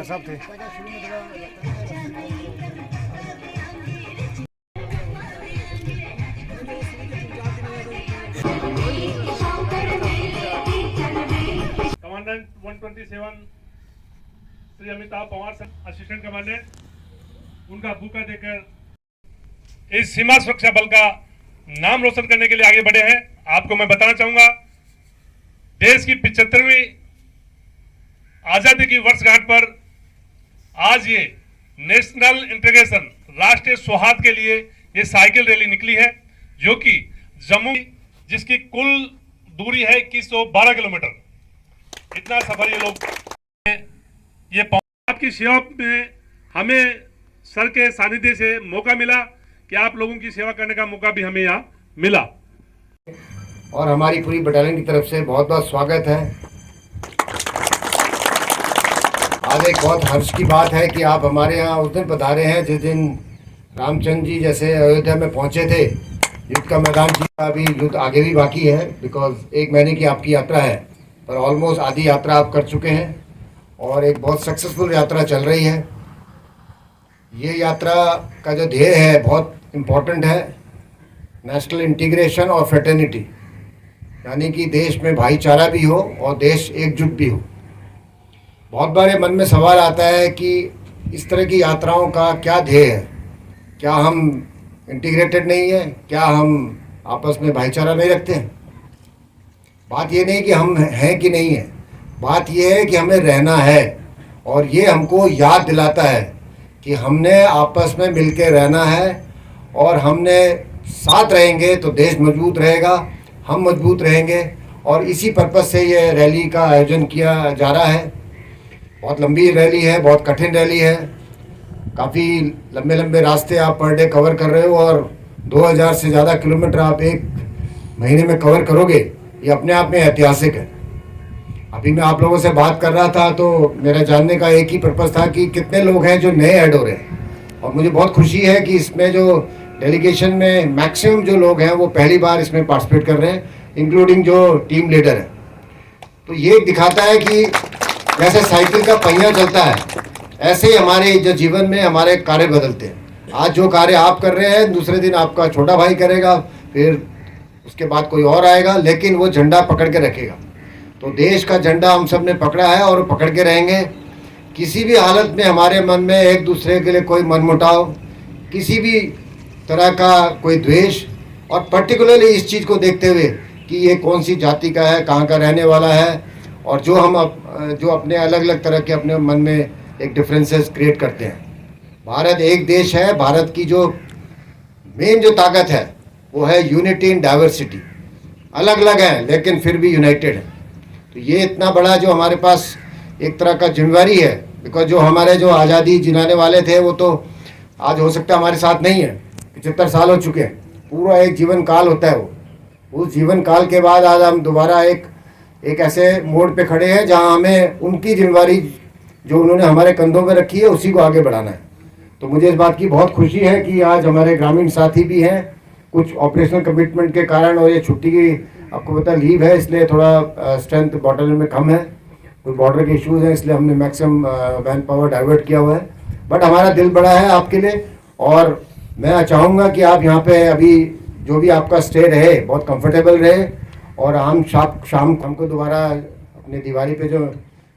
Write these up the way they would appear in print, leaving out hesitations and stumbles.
साहब थे। Commandant 127 Shri Amitabh Pawar assistant commandant, उनका बुका देकर इस सीमा सुरक्षा बल का नाम रोशन करने के लिए आगे बढ़े हैं। आपको मैं बताना चाहूंगा, देश की 75वीं आजादी की वर्षगांठ पर आज ये नेशनल इंटीग्रेशन, राष्ट्रीय सौहार्द के लिए ये साइकिल रैली निकली है, जो कि जम्मू, जिसकी कुल दूरी है 2112 किलोमीटर। इतना सफर ये लोग ये आपकी सेवा में हमें सर के सानिध्य से मौका मिला कि आप लोगों की सेवा करने का मौका भी हमें यहाँ मिला। और हमारी पूरी बटालियन की तरफ से बहुत बहुत स्वागत है। आज एक बहुत हर्ष की बात है कि आप हमारे यहाँ उस दिन पधारे हैं जिस दिन रामचंद्र जी जैसे अयोध्या में पहुँचे थे। युद्ध का मैदान जी का अभी युद्ध आगे भी बाकी है, बिकॉज 1 महीने की आपकी यात्रा है, पर ऑलमोस्ट आधी यात्रा आप कर चुके हैं और एक बहुत सक्सेसफुल यात्रा चल रही है। ये यात्रा का जो ध्येय है बहुत इम्पोर्टेंट है, नेशनल इंटीग्रेशन और फ्रेटर्निटी, यानी कि देश में भाईचारा भी हो और देश एकजुट भी हो। बहुत बार मन में सवाल आता है कि इस तरह की यात्राओं का क्या ध्येय है, क्या हम इंटीग्रेटेड नहीं है, क्या हम आपस में भाईचारा नहीं रखते हैं। बात ये नहीं कि हम हैं कि नहीं है, बात ये है कि हमें रहना है, और ये हमको याद दिलाता है कि हमने आपस में मिलकर रहना है, और हमने साथ रहेंगे तो देश मजबूत रहेगा, हम मजबूत रहेंगे। और इसी पर्पज़ से ये रैली का आयोजन किया जा रहा है। बहुत लंबी रैली है, बहुत कठिन रैली है, काफ़ी लंबे लंबे रास्ते आप पर डे कवर कर रहे हो, और 2000 से ज़्यादा किलोमीटर आप 1 महीने में कवर करोगे, ये अपने आप में ऐतिहासिक है। अभी मैं आप लोगों से बात कर रहा था तो मेरा जानने का एक ही पर्पज़ था कि कितने लोग हैं जो नए ऐड हो रहे हैं, और मुझे बहुत खुशी है कि इसमें जो डेलीगेशन में मैक्सिमम जो लोग हैं वो पहली बार इसमें पार्टिसिपेट कर रहे हैं, इंक्लूडिंग जो टीम लीडर है। तो ये दिखाता है कि जैसे साइकिल का पहिया चलता है, ऐसे ही हमारे जो जीवन में हमारे कार्य बदलते हैं। आज जो कार्य आप कर रहे हैं दूसरे दिन आपका छोटा भाई करेगा, फिर उसके बाद कोई और आएगा, लेकिन वो झंडा पकड़ के रखेगा। तो देश का झंडा हम सब ने पकड़ा है और पकड़ के रहेंगे। किसी भी हालत में हमारे मन में एक दूसरे के लिए कोई मनमुटाव, किसी भी तरह का कोई द्वेष, और पर्टिकुलरली इस चीज़ को देखते हुए कि ये कौन सी जाति का है, कहाँ का रहने वाला है, और जो अपने अलग अलग तरह के अपने मन में एक डिफरेंसेस क्रिएट करते हैं। भारत एक देश है। भारत की जो मेन जो ताकत है वो है यूनिटी इन डाइवर्सिटी। अलग अलग है लेकिन फिर भी यूनाइटेड है। तो ये इतना बड़ा जो हमारे पास एक तरह का जिम्मेवारी है, बिकॉज जो हमारे जो आज़ादी जिलाने वाले थे वो तो आज हो सकता है हमारे साथ नहीं है, 75 साल हो चुके हैं। पूरा एक जीवन काल होता है वो। उस जीवन काल के बाद आज हम दोबारा एक ऐसे मोड़ पे खड़े हैं जहां हमें उनकी जिम्मेवारी जो उन्होंने हमारे कंधों पे रखी है उसी को आगे बढ़ाना है। तो मुझे इस बात की बहुत खुशी है कि आज हमारे ग्रामीण साथी भी हैं, कुछ ऑपरेशनल कमिटमेंट के कारण, और ये छुट्टी की आपको पता लीव है, इसलिए थोड़ा स्ट्रेंथ बॉर्डर में कम है, कोई बॉर्डर के इश्यूज हैं, इसलिए हमने मैक्सिमम मैन पावर डाइवर्ट किया हुआ है। बट हमारा दिल बड़ा है आपके लिए, और मैं चाहूँगा कि आप यहाँ पे अभी जो भी आपका स्टे रहे बहुत कंफर्टेबल रहे, और हम शाम को दोबारा अपने दिवाली पे जो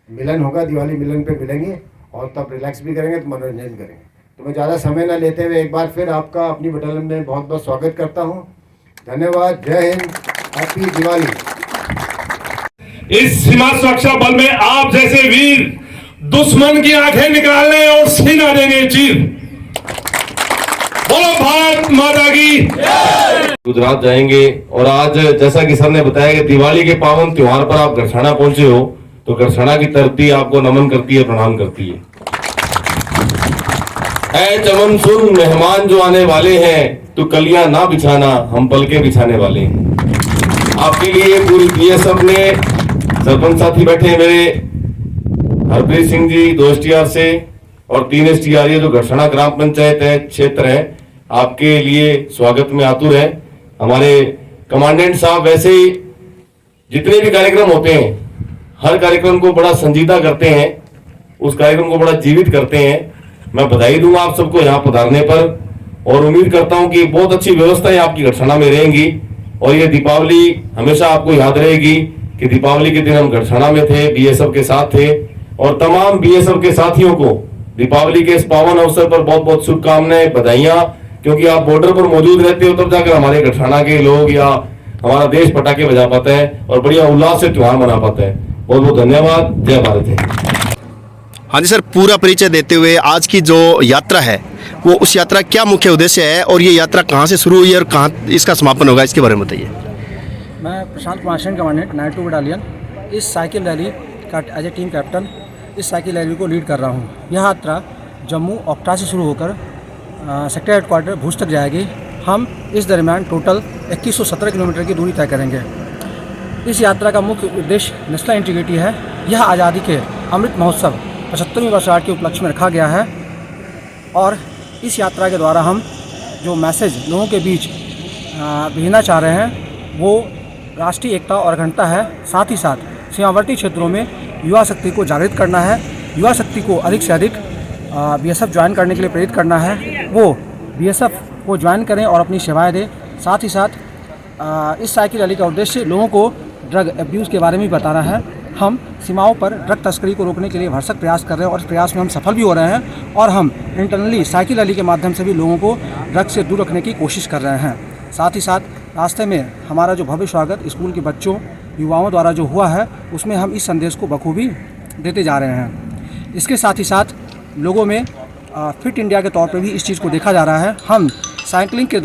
मिलन होगा, दिवाली मिलन पे मिलेंगे और तब रिलैक्स भी करेंगे, तो मनोरंजन करेंगे। तो मैं ज़्यादा समय ना लेते हुए एक बार फिर आपका अपनी बटालियन में बहुत बहुत स्वागत करता हूँ। धन्यवाद। जय हिंद। हैप्पी दिवाली। इस सीमा सुरक्षा बल में आप जैसे वीर दुश्मन की आंखें निकालने और सीना देंगे चीर। बोलो भारत माता की। गुजरात जाएंगे, और आज जैसा कि सर ने बताया कि दिवाली के पावन त्योहार पर आप गढ़साना पहुंचे हो, तो गढ़साना की धरती आपको नमन करती है, प्रणाम करती है। ऐ चमन सुन मेहमान जो आने वाले हैं, तो कलियां ना बिछाना, हम पलके बिछाने वाले हैं। आपके लिए पूरी बीएसएफ ने सरपंच साथी बैठे हैं मेरे, हरप्रीत सिंह जी 2 STR से और 3 STR ये जो गढ़साना ग्राम पंचायत है क्षेत्र है, आपके लिए स्वागत में आतुर है। हमारे कमांडेंट साहब वैसे ही जितने भी कार्यक्रम होते हैं, हर कार्यक्रम को बड़ा संजीदा करते हैं, उस कार्यक्रम को बड़ा जीवित करते हैं। मैं बधाई दूंगा आप सबको यहाँ पधारने पर, और उम्मीद करता हूँ कि बहुत अच्छी व्यवस्थाएं आपकी गढ़साना में रहेंगी। और ये दीपावली हमेशा आपको याद रहेगी कि दीपावली के दिन हम गढ़साना में थे, बीएसएफ के साथ थे, और तमाम बीएसएफ के साथियों को दीपावली के इस पावन अवसर पर बहुत बहुत शुभकामनाएं, बधाइयां, क्योंकि आप बॉर्डर पर मौजूद रहते हो तब जाकर हमारे गढ़साना के लोग या हमारा देश पटाखे बजा पाता है और बढ़िया उल्लास से त्योहार मना पाता है। बहुत बहुत धन्यवाद। जय भारत है। हाँ जी सर, पूरा परिचय देते हुए आज की जो यात्रा है वो उस यात्रा क्या मुख्य उद्देश्य है, और ये यात्रा कहाँ से शुरू हुई है और कहाँ इसका समापन होगा, इसके बारे में बताइए। मैं प्रशांत कुमार सेन, कमांडेंट 92 बटालियन, इस साइकिल रैली का एज ए टीम कैप्टन इस साइकिल रैली को लीड कर रहा हूँ। यह यात्रा जम्मू ओक्टा से शुरू होकर सेक्टर हेडक्वार्टर भुज तक जाएगी। हम इस दरमियान टोटल 2117 किलोमीटर की दूरी तय करेंगे। इस यात्रा का मुख्य उद्देश्य नेशनल इंटीग्रिटी है। यह आज़ादी के अमृत महोत्सव 75वीं वर्षगांठ के उपलक्ष्य में रखा गया है, और इस यात्रा के द्वारा हम जो मैसेज लोगों के बीच भेजना चाह रहे हैं वो राष्ट्रीय एकता और अखंडता है। साथ ही साथ सीमावर्ती क्षेत्रों में युवा शक्ति को जागृत करना है, युवा शक्ति को अधिक से अधिक बीएसएफ ज्वाइन करने के लिए प्रेरित करना है, वो बीएसएफ को ज्वाइन करें और अपनी सेवाएं दें। साथ ही साथ इस साइकिल रैली का उद्देश्य लोगों को ड्रग एब्यूज़ के बारे में भी बताना है। हम सीमाओं पर ड्रग तस्करी को रोकने के लिए भरसक प्रयास कर रहे हैं और इस प्रयास में हम सफल भी हो रहे हैं, और हम इंटरनली साइकिल रैली के माध्यम से भी लोगों को ड्रग से दूर रखने की कोशिश कर रहे हैं। साथ ही साथ रास्ते में हमारा जो भव्य स्वागत स्कूल के बच्चों युवाओं द्वारा जो हुआ है उसमें हम इस संदेश को बखूबी देते जा रहे हैं। इसके साथ ही साथ लोगों में फिट इंडिया के तौर पर भी इस चीज़ को देखा जा रहा है। हम साइकिलिंग के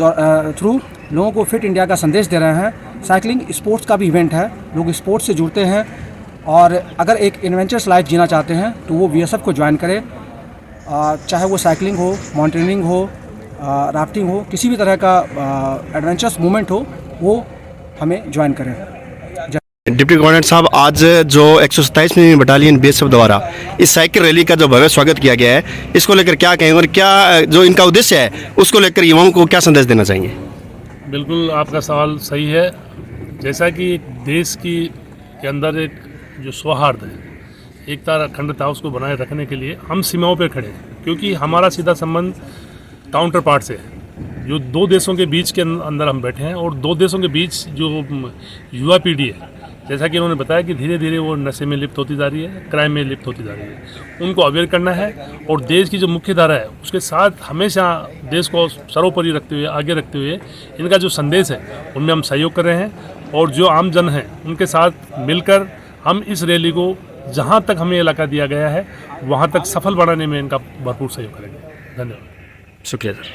थ्रू लोगों को फिट इंडिया का संदेश दे रहे हैं। साइकिलिंग स्पोर्ट्स का भी इवेंट है, लोग स्पोर्ट्स से जुड़ते हैं, और अगर एक एडवेंचरस लाइफ जीना चाहते हैं तो वो बीएसएफ को ज्वाइन करें, चाहे वो साइकिलिंग हो, माउंटेनियरिंग हो, राफ्टिंग हो, किसी भी तरह का एडवेंचरस मूवमेंट हो, वो हमें ज्वाइन करें। डिप्टी कमांडेंट साहब, आज जो 127वीं बटालियन बीएसएफ द्वारा इस साइकिल रैली का जो भव्य स्वागत किया गया है, इसको लेकर क्या कहेंगे और क्या जो इनका उद्देश्य है उसको लेकर युवाओं को क्या संदेश देना चाहेंगे? बिल्कुल आपका सवाल सही है। जैसा कि एक देश के अंदर एक जो सौहार्द है, एकता अखंडता, उसको बनाए रखने के लिए हम सीमाओं पर खड़े हैं, क्योंकि हमारा सीधा संबंध काउंटर पार्ट से जो दो देशों के बीच के अंदर हम बैठे हैं और दो देशों के बीच जो युवा पीढ़ी है, जैसा कि उन्होंने बताया कि धीरे धीरे वो नशे में लिप्त होती जा रही है, क्राइम में लिप्त होती जा रही है, उनको अवेयर करना है और देश की जो मुख्य धारा है उसके साथ हमेशा देश को सर्वोपरि रखते हुए, आगे रखते हुए इनका जो संदेश है उनमें हम सहयोग कर रहे हैं और जो आम जन हैं उनके साथ मिलकर हम इस रैली को जहाँ तक हमें इलाका दिया गया है वहाँ तक सफल बनाने में इनका भरपूर सहयोग करेंगे। धन्यवाद। शुक्रिया सर।